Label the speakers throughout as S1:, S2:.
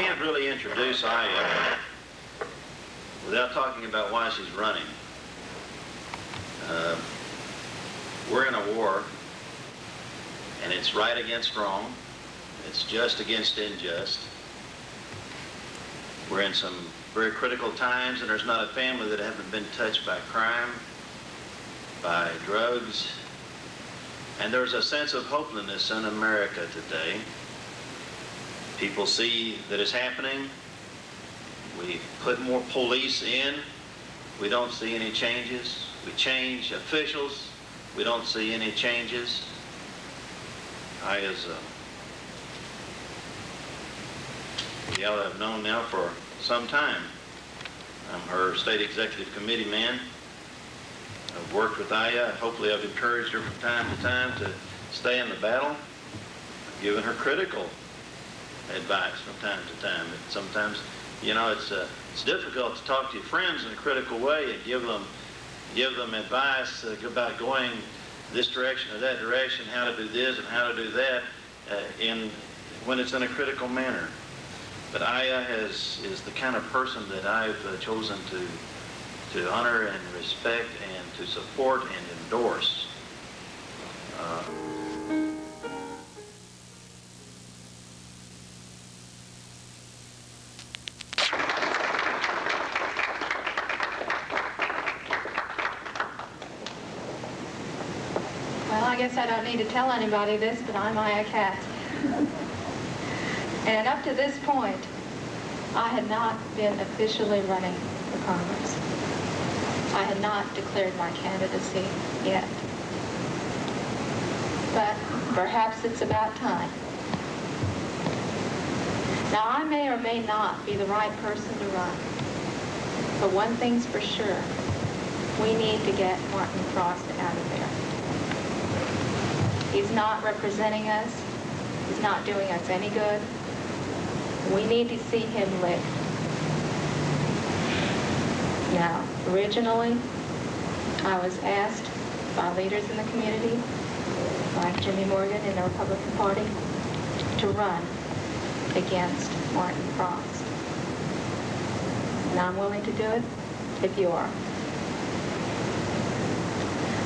S1: can't really introduce Aya without talking about why she's running. We're in a war, and it's right against wrong. It's just against unjust. We're in some very critical times, and there's not a family that hasn't been touched by crime, by drugs, and there's a sense of hopelessness in America today. People see that it's happening. We put more police in. We don't see any changes. We change officials. We don't see any changes. Ella I've known now for some time. I'm her state executive committee man. I've worked with Aya. Hopefully I've encouraged her from time to time to stay in the battle. I've given her critical advice from time to time. And sometimes, you know, it's difficult to talk to your friends in a critical way and give them advice about going this direction or that direction, how to do this and how to do that, when it's in a critical manner. But Aya is the kind of person that I've chosen to honor and respect and to support and endorse.
S2: Well, I guess I don't need to tell anybody this, but I'm Aya Katz. And up to this point, I had not been officially running for Congress. I had not declared my candidacy yet. But perhaps it's about time. Now, I may or may not be the right person to run, but one thing's for sure. We need to get Martin Frost out of there. He's not representing us. He's not doing us any good. We need to see him licked. Now, originally, I was asked by leaders in the community, like Jimmy Morgan in the Republican Party, to run against Martin Frost. And I'm willing to do it if you are.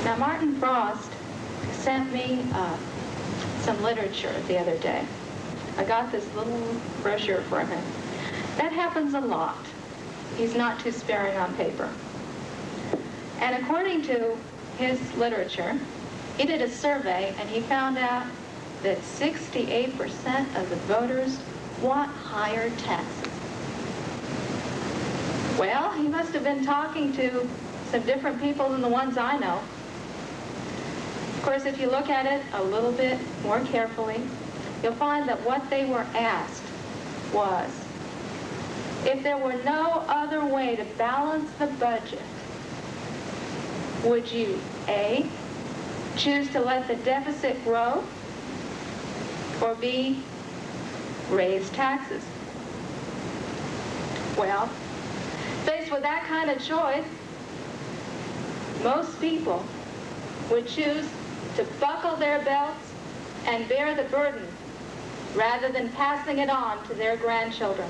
S2: Now, Martin Frost sent me some literature the other day. I got this little brochure from him. That happens a lot. He's not too sparing on paper. And according to his literature, he did a survey and he found out that 68% of the voters want higher taxes. Well, he must have been talking to some different people than the ones I know. Of course, if you look at it a little bit more carefully, you'll find that what they were asked was, if there were no other way to balance the budget, would you, A, choose to let the deficit grow, or B, raise taxes? Well, faced with that kind of choice, most people would choose to buckle their belts and bear the burden rather than passing it on to their grandchildren.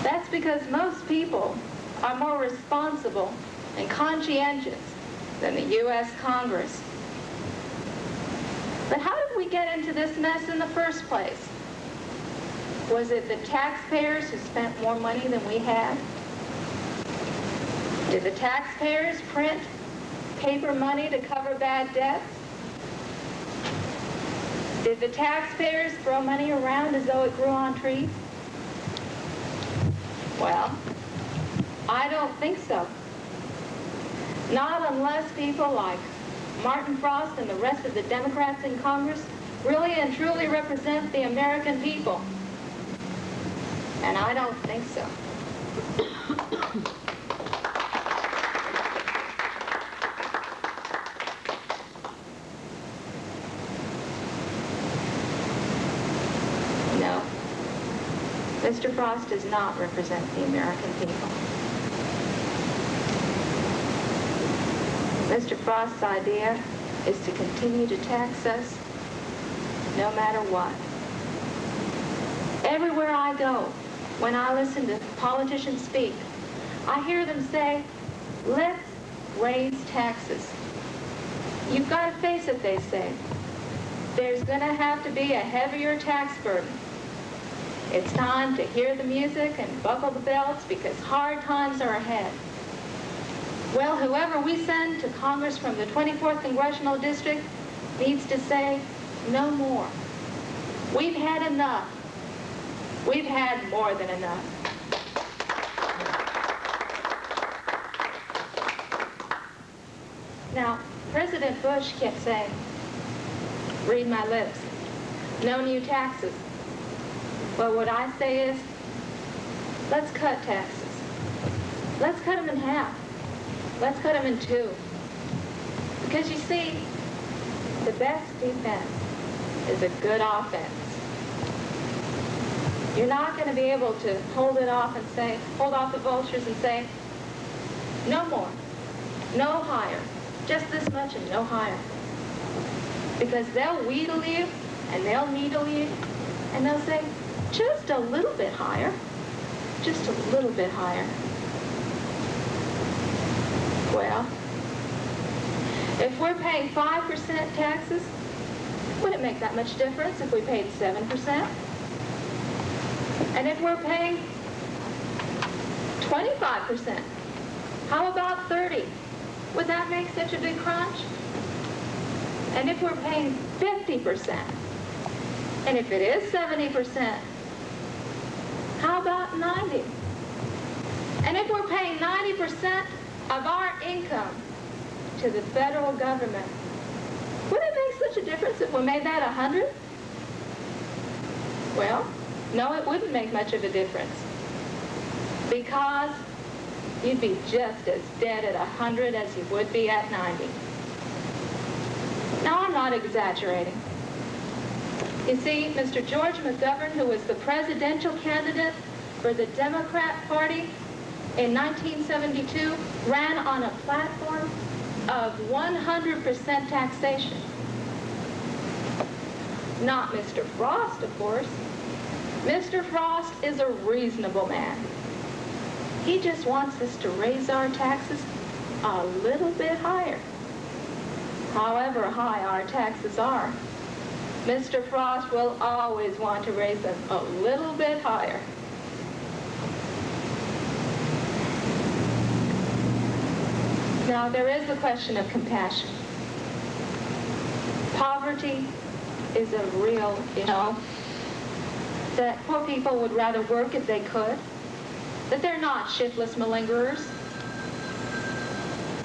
S2: That's because most people are more responsible and conscientious than the U.S. Congress. But how did we get into this mess in the first place? Was it the taxpayers who spent more money than we had? Did the taxpayers print paper money to cover bad debts? Did the taxpayers throw money around as though it grew on trees? Well, I don't think so. Not unless people like Martin Frost and the rest of the Democrats in Congress really and truly represent the American people. And I don't think so. No. Mr. Frost does not represent the American people. Mr. Frost's idea is to continue to tax us no matter what. I go, when I listen to politicians speak, I hear them say, let's raise taxes. You've got to face it, they say. There's going to have to be a heavier tax burden. It's time to hear the music and buckle the belts because hard times are ahead. Well, whoever we send to Congress from the 24th Congressional District needs to say, no more. We've had enough. We've had more than enough. Now, President Bush kept saying, read my lips, no new taxes. Well, what I say is, let's cut taxes. Let's cut them in half. Let's cut them in two. Because you see, the best defense is a good offense. You're not going to be able to hold off the vultures and say, no more, no higher, just this much and no higher. Because they'll wheedle you, and they'll needle you, and they'll say, just a little bit higher, just a little bit higher. Well, if we're paying 5% taxes, would it make that much difference if we paid 7%? And if we're paying 25%, how about 30? Would that make such a big crunch? And if we're paying 50%, and if it is 70%, how about 90? And if we're paying 90% of our income to the federal government, would it make such a difference if we made that 100? Well, no, it wouldn't make much of a difference, because you'd be just as dead at 100 as you would be at 90. Now, I'm not exaggerating. You see, Mr. George McGovern, who was the presidential candidate for the Democrat Party in 1972, ran on a platform of 100% taxation. Not Mr. Frost, of course. Mr. Frost is a reasonable man. He just wants us to raise our taxes a little bit higher. However high our taxes are, Mr. Frost will always want to raise them a little bit higher. Now, there is the question of compassion. Poverty is a real issue. That poor people would rather work if they could. That they're not shiftless malingerers.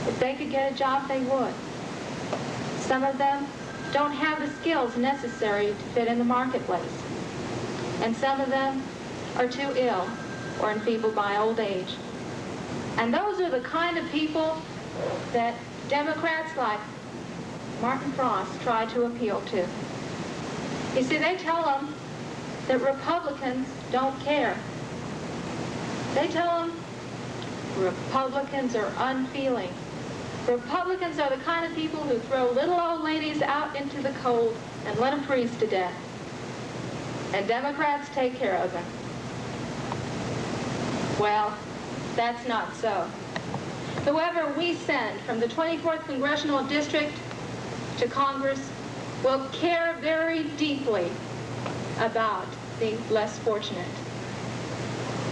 S2: If they could get a job, they would. Some of them don't have the skills necessary to fit in the marketplace. And some of them are too ill or enfeebled by old age. And those are the kind of people that Democrats like Martin Frost try to appeal to. You see, they tell them that Republicans don't care. They tell them Republicans are unfeeling. Republicans are the kind of people who throw little old ladies out into the cold and let them freeze to death. And Democrats take care of them. Well, that's not so. Whoever we send from the 24th Congressional District to Congress will care very deeply about the less fortunate,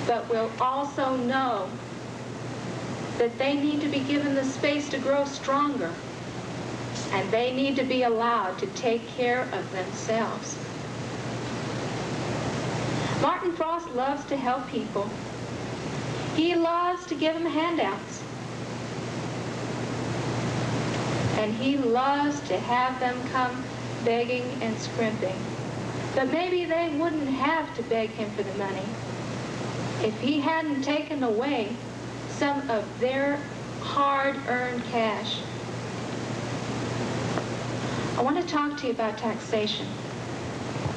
S2: but will also know that they need to be given the space to grow stronger, and they need to be allowed to take care of themselves. Martin Frost loves to help people. He loves to give them handouts. And he loves to have them come begging and scrimping. But maybe they wouldn't have to beg him for the money if he hadn't taken away some of their hard-earned cash. I want to talk to you about taxation,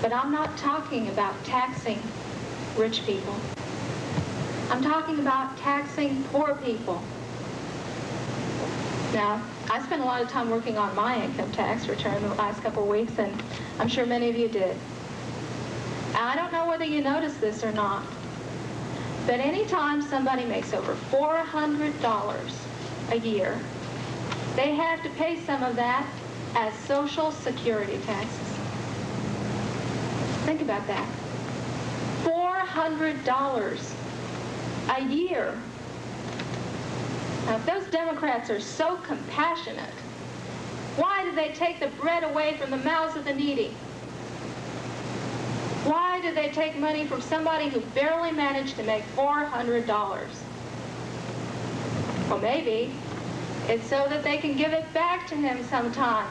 S2: but I'm not talking about taxing rich people. I'm talking about taxing poor people. Now, I spent a lot of time working on my income tax return the last couple of weeks, and I'm sure many of you did. I don't know whether you notice this or not, but anytime somebody makes over $400 a year, they have to pay some of that as Social Security taxes. Think about that. $400 a year. Now, if those Democrats are so compassionate, why do they take the bread away from the mouths of the needy? Why do they take money from somebody who barely managed to make $400? Well, maybe it's so that they can give it back to him sometime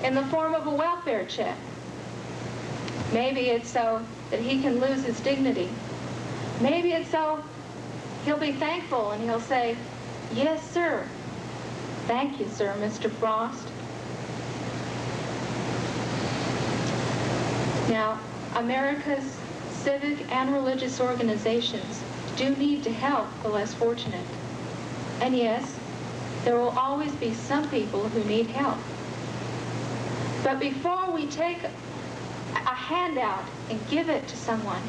S2: in the form of a welfare check. Maybe it's so that he can lose his dignity. Maybe it's so he'll be thankful and he'll say, "Yes, sir. Thank you, sir, Mr. Frost." Now, America's civic and religious organizations do need to help the less fortunate. And yes, there will always be some people who need help. But before we take a handout and give it to someone,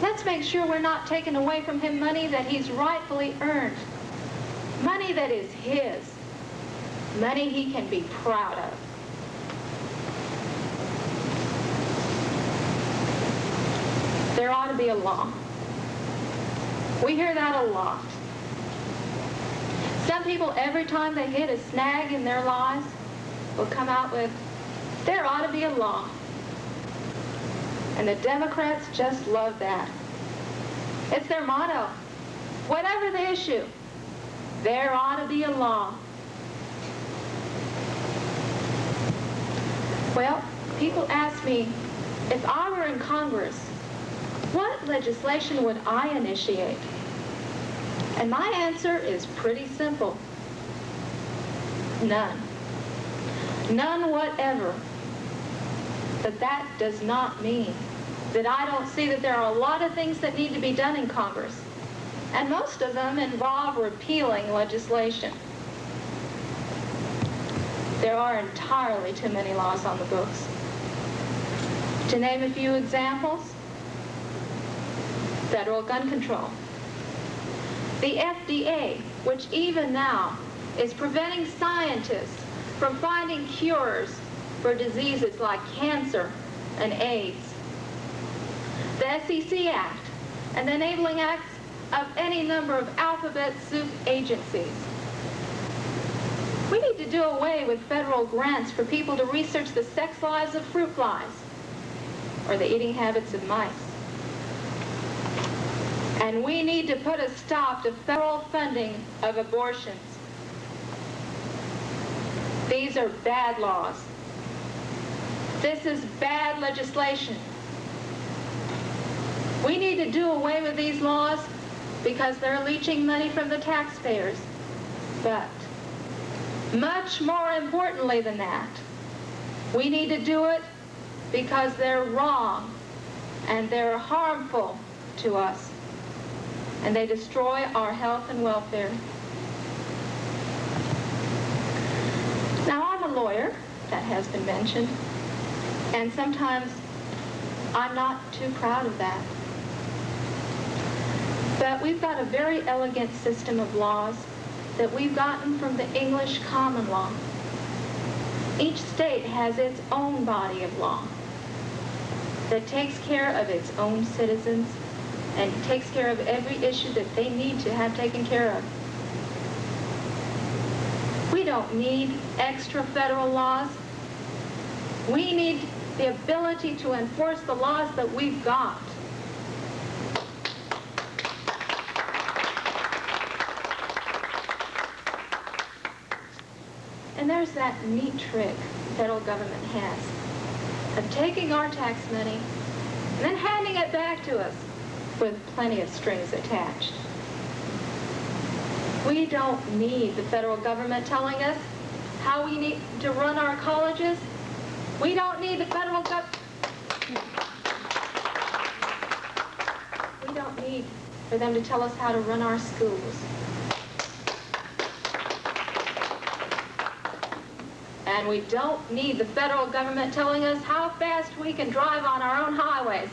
S2: let's make sure we're not taking away from him money that he's rightfully earned. Money that is his. Money he can be proud of. There ought to be a law. We hear that a lot. Some people, every time they hit a snag in their lives, will come out with, "There ought to be a law." And the Democrats just love that. It's their motto. Whatever the issue, there ought to be a law. Well, people ask me, if I were in Congress, what legislation would I initiate? And my answer is pretty simple. None. None whatever. But that does not mean that I don't see that there are a lot of things that need to be done in Congress. And most of them involve repealing legislation. There are entirely too many laws on the books. To name a few examples, federal gun control. The FDA, which even now is preventing scientists from finding cures for diseases like cancer and AIDS. The SEC Act and the enabling acts of any number of alphabet soup agencies. We need to do away with federal grants for people to research the sex lives of fruit flies or the eating habits of mice. And we need to put a stop to federal funding of abortions. These are bad laws. This is bad legislation. We need to do away with these laws because they're leeching money from the taxpayers. But much more importantly than that, we need to do it because they're wrong and they're harmful to us. And they destroy our health and welfare. Now, I'm a lawyer, that has been mentioned, and sometimes I'm not too proud of that. But we've got a very elegant system of laws that we've gotten from the English common law. Each state has its own body of law that takes care of its own citizens and takes care of every issue that they need to have taken care of. We don't need extra federal laws. We need the ability to enforce the laws that we've got. And there's that neat trick the federal government has of taking our tax money and then handing it back to us with plenty of strings attached. We don't need the federal government telling us how we need to run our colleges. We don't need the federal government. We don't need for them to tell us how to run our schools. And we don't need the federal government telling us how fast we can drive on our own highways.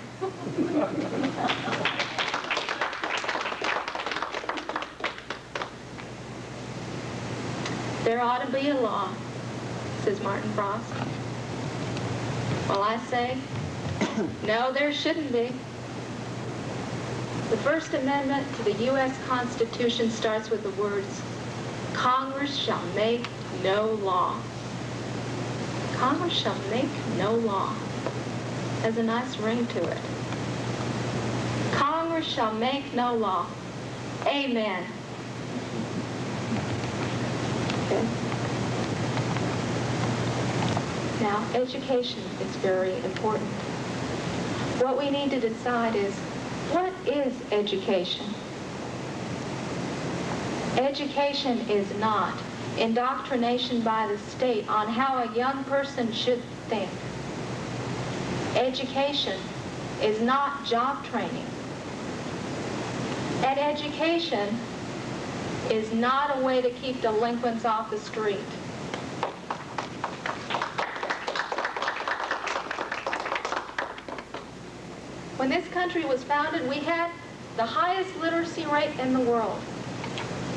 S2: there ought to be a law, says Martin Frost. Well, I say, no, there shouldn't be. The First Amendment to the U.S. Constitution starts with the words, Congress shall make no law. Congress shall make no law. Has a nice ring to it. Congress shall make no law. Amen. Okay. Now, education is very important. What we need to decide is, what is education? Education is not indoctrination by the state on how a young person should think. Education is not job training. And education is not a way to keep delinquents off the street. When this country was founded, we had the highest literacy rate in the world,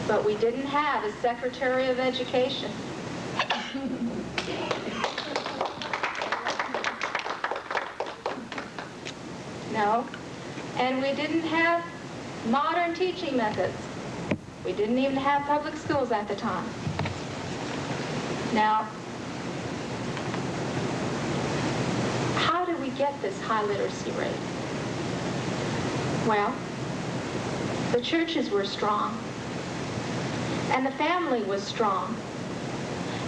S2: but we didn't have a Secretary of Education. No, and we didn't have modern teaching methods. We didn't even have public schools at the time. Now, how did we get this high literacy rate? Well, the churches were strong, and the family was strong,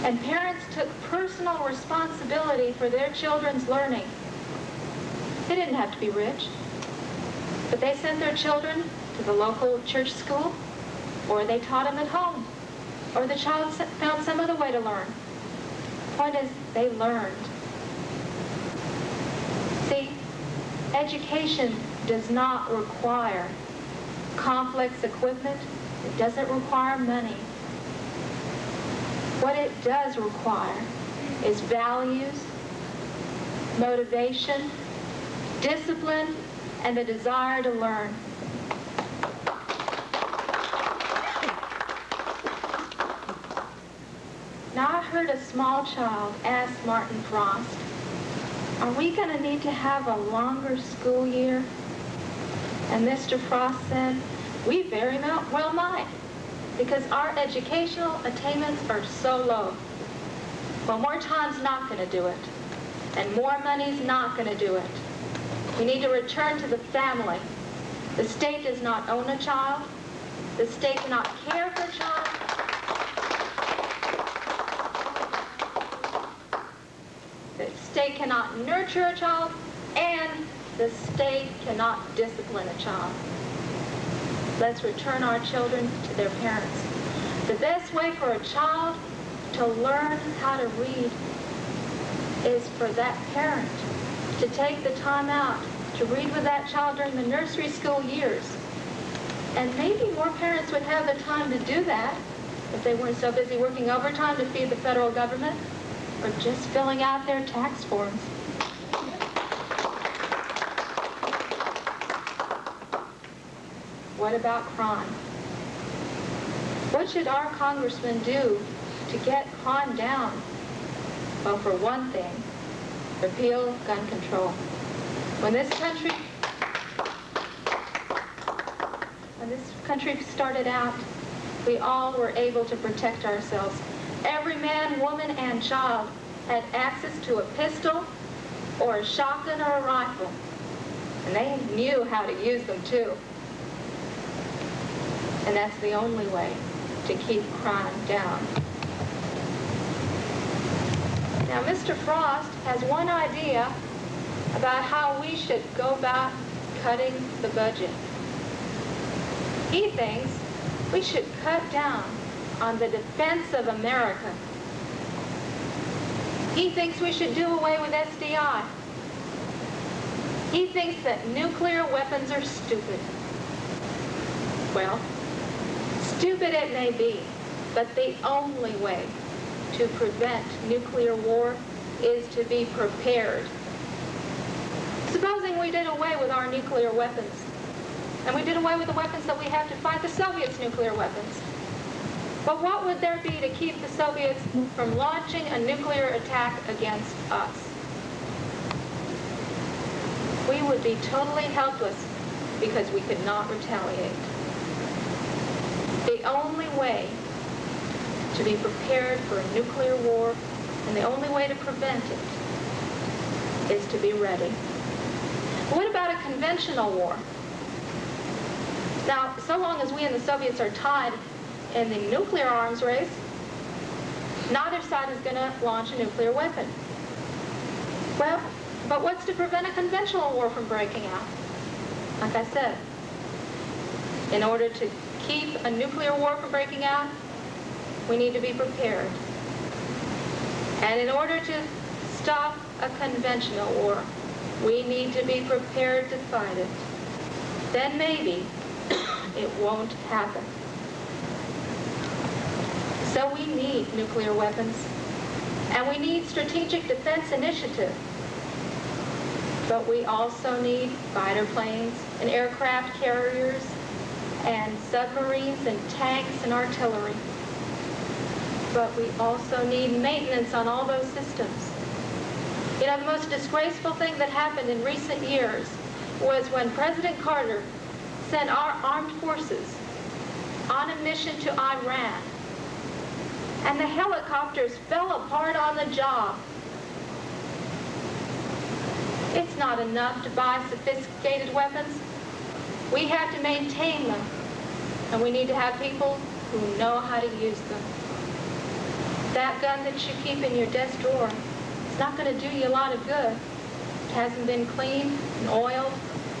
S2: and parents took personal responsibility for their children's learning. They didn't have to be rich, but they sent their children to the local church school, or they taught them at home, or the child found some other way to learn. The point is, they learned. See, education does not require complex equipment. It doesn't require money. What it does require is values, motivation, discipline, and the desire to learn. Now, I heard a small child ask Martin Frost, are we going to need to have a longer school year? And Mr. Frost said, we very well might, because our educational attainments are so low. Well, more time's not going to do it, and more money's not going to do it. We need to return to the family. The state does not own a child. The state cannot care for a child. The state cannot nurture a child, and the state cannot discipline a child. Let's return our children to their parents. The best way for a child to learn how to read is for that parent to take the time out to read with that child during the nursery school years. And maybe more parents would have the time to do that if they weren't so busy working overtime to feed the federal government or just filling out their tax forms. What about crime? What should our congressmen do to get crime down? Well, for one thing, repeal gun control. When this country started out, we all were able to protect ourselves. Every man, woman, and child had access to a pistol or a shotgun or a rifle. And they knew how to use them too. And that's the only way to keep crime down. Now, Mr. Frost has one idea about how we should go about cutting the budget. He thinks we should cut down on the defense of America. He thinks we should do away with SDI. He thinks that nuclear weapons are stupid. Well, stupid it may be, but the only way to prevent nuclear war is to be prepared. Supposing we did away with our nuclear weapons, and we did away with the weapons that we have to fight the Soviets' nuclear weapons. But what would there be to keep the Soviets from launching a nuclear attack against us? We would be totally helpless because we could not retaliate. The only way to be prepared for a nuclear war, and the only way to prevent it, is to be ready. What about a conventional war? Now, so long as we and the Soviets are tied in the nuclear arms race, neither side is going to launch a nuclear weapon. Well, but what's to prevent a conventional war from breaking out? Like I said, in order to keep a nuclear war from breaking out, we need to be prepared. And in order to stop a conventional war, we need to be prepared to fight it. Then maybe it won't happen. So we need nuclear weapons, and we need strategic defense initiative. But we also need fighter planes and aircraft carriers and submarines and tanks and artillery. But we also need maintenance on all those systems. You know, the most disgraceful thing that happened in recent years was when President Carter sent our armed forces on a mission to Iran, and the helicopters fell apart on the job. It's not enough to buy sophisticated weapons. We have to maintain them, and we need to have people who know how to use them. That gun that you keep in your desk drawer, it's not going to do you a lot of good. It hasn't been cleaned and oiled,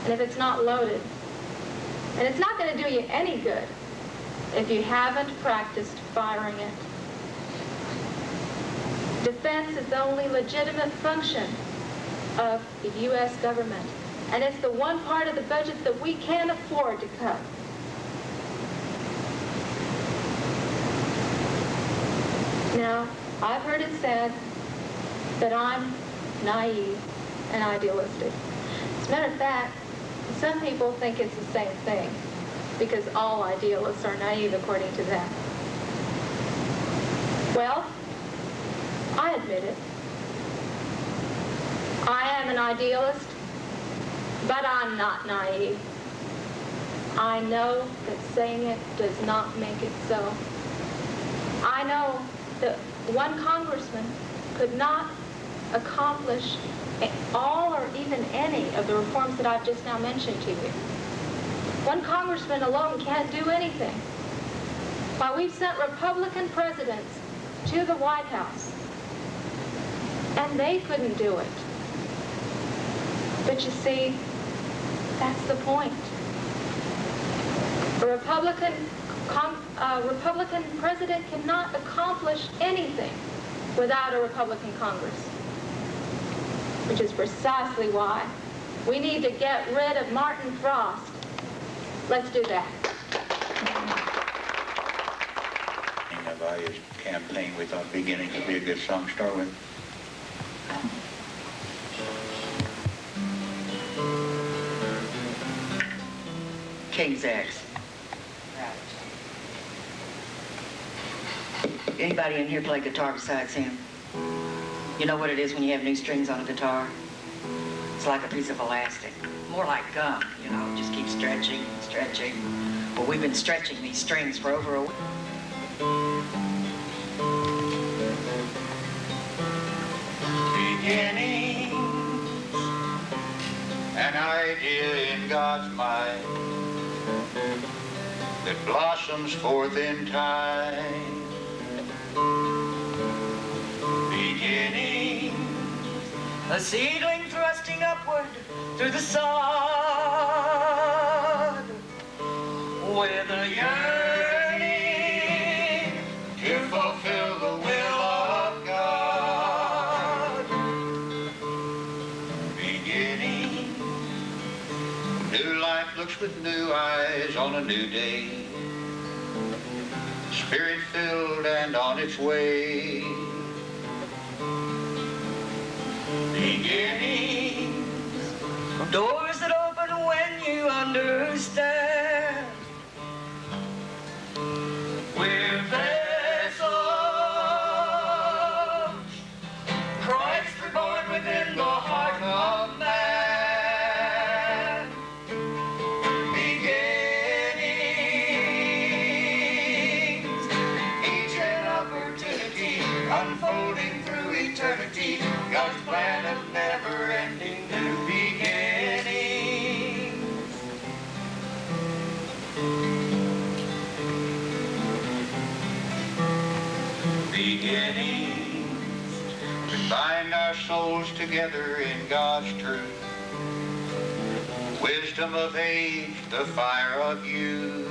S2: and if it's not loaded. And it's not going to do you any good if you haven't practiced firing it. Defense is the only legitimate function of the U.S. government, and it's the one part of the budget that we can't afford to cut. Now, I've heard it said that I'm naive and idealistic. As a matter of fact, some people think it's the same thing, because all idealists are naive according to them. Well, I admit it. I am an idealist, but I'm not naive. I know that saying it does not make it so. I know that one congressman could not accomplish all or even any of the reforms that I've just now mentioned to you. One congressman alone can't do anything. While we've sent Republican presidents to the White House, and they couldn't do it. But you see, that's the point. A Republican president cannot accomplish anything without a Republican Congress, which is precisely why we need to get rid of Martin Frost. Let's do that.
S3: Of our campaign, we thought beginning would be a good song to start with.
S4: King's X. Anybody in here play guitar besides him? You know what it is when you have new strings on a guitar? It's like a piece of elastic. More like gum, you know, just keep stretching and stretching. Well, we've been stretching these strings for over a week.
S3: Beginnings, an idea in God's mind that blossoms forth in time. Beginnings,
S4: A seedling thrusting upward through the sod with a yearning
S3: to fulfill the will of God. Beginning, new life looks with new eyes on a new day, spirit-filled and on its way. Beginnings,
S4: doors that open when you understand.
S3: we're very beginnings. To bind our souls together in God's truth. Wisdom of age, the fire of youth.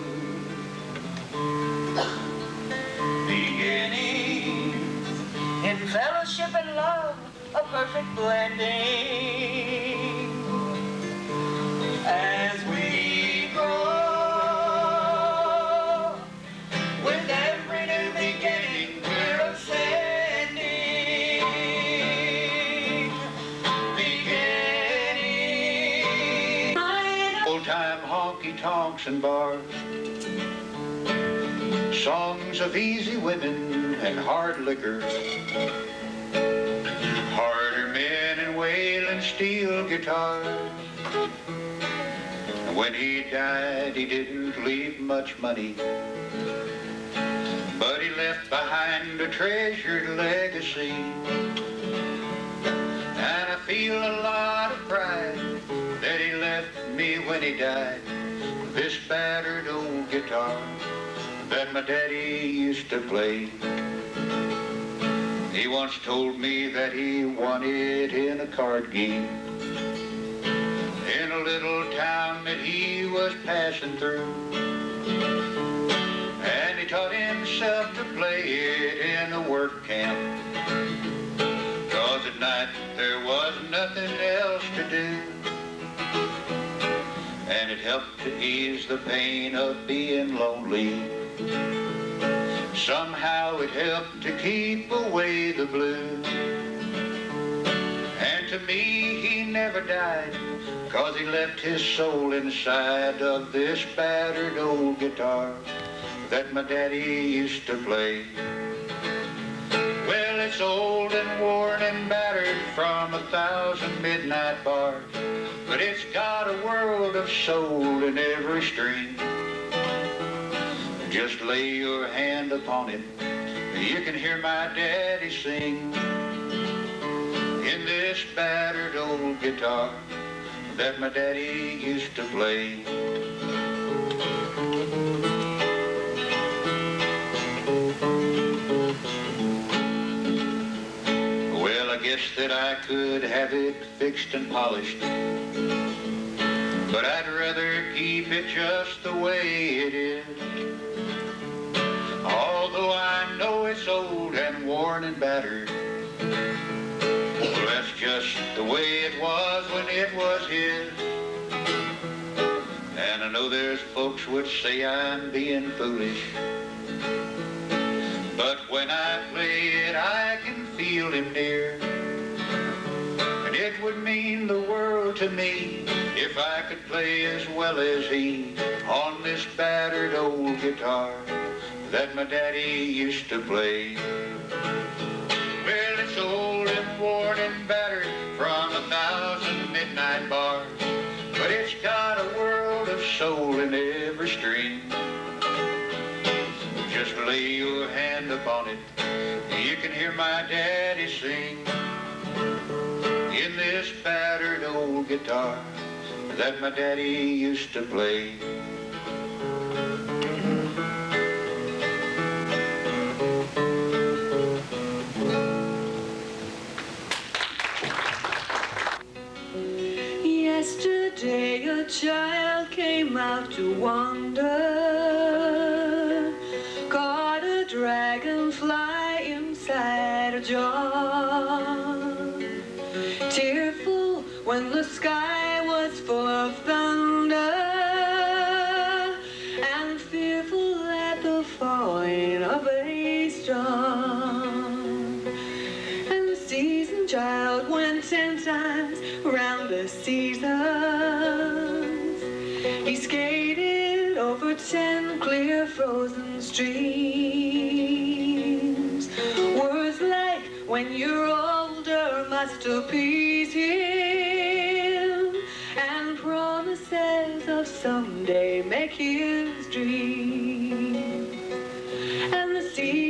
S3: Beginnings
S4: In fellowship and love, a perfect blending.
S3: as we grow. With every new beginning, we're ascending. Beginning. Old-time honky-tonks and bars. Songs of easy women and hard liquor. Harder men and wailing steel guitars. When he died, he didn't leave much money, but he left behind a treasured legacy. And I feel a lot of pride that he left me when he died. This battered old guitar that my daddy used to play. He once told me that he won it in a card game in a little town that he was passing through. And he taught himself to play it in a work camp, 'cause at night there was nothing else to do. And it helped to ease the pain of being lonely. Somehow it helped to keep away the blues. And to me he never died, 'cause he left his soul inside of this battered old guitar that my daddy used to play. Well, it's old and worn and battered from 1,000 midnight bars, but it's got a world of soul in every string. Just lay your hand upon it, you can hear my daddy sing. In this battered old guitar that my daddy used to play. Well, I guess that I could have it fixed and polished, but I'd rather keep it just the way it is. Although I know it's old and worn and battered, well, that's just the way it was when it was his. And I know there's folks would say I'm being foolish, but when I play it I can feel him near. And it would mean the world to me if I could play as well as he on this battered old guitar that my daddy used to play. Well, it's old and worn and battered from 1,000 midnight bars, but it's got a world of soul in every string. Just lay your hand upon it, you can hear my daddy sing. In this battered old guitar that my daddy used to play.
S5: Yesterday a child came out to wander, caught a dragonfly inside a jar. Tearful when the sky was full of thunder, and fearful at the falling of a storm. And the seasoned child went 10 times around the seasons. He skated over 10 clear frozen streams. Words like when you're older must appease him, and promises of someday make his dream. And the sea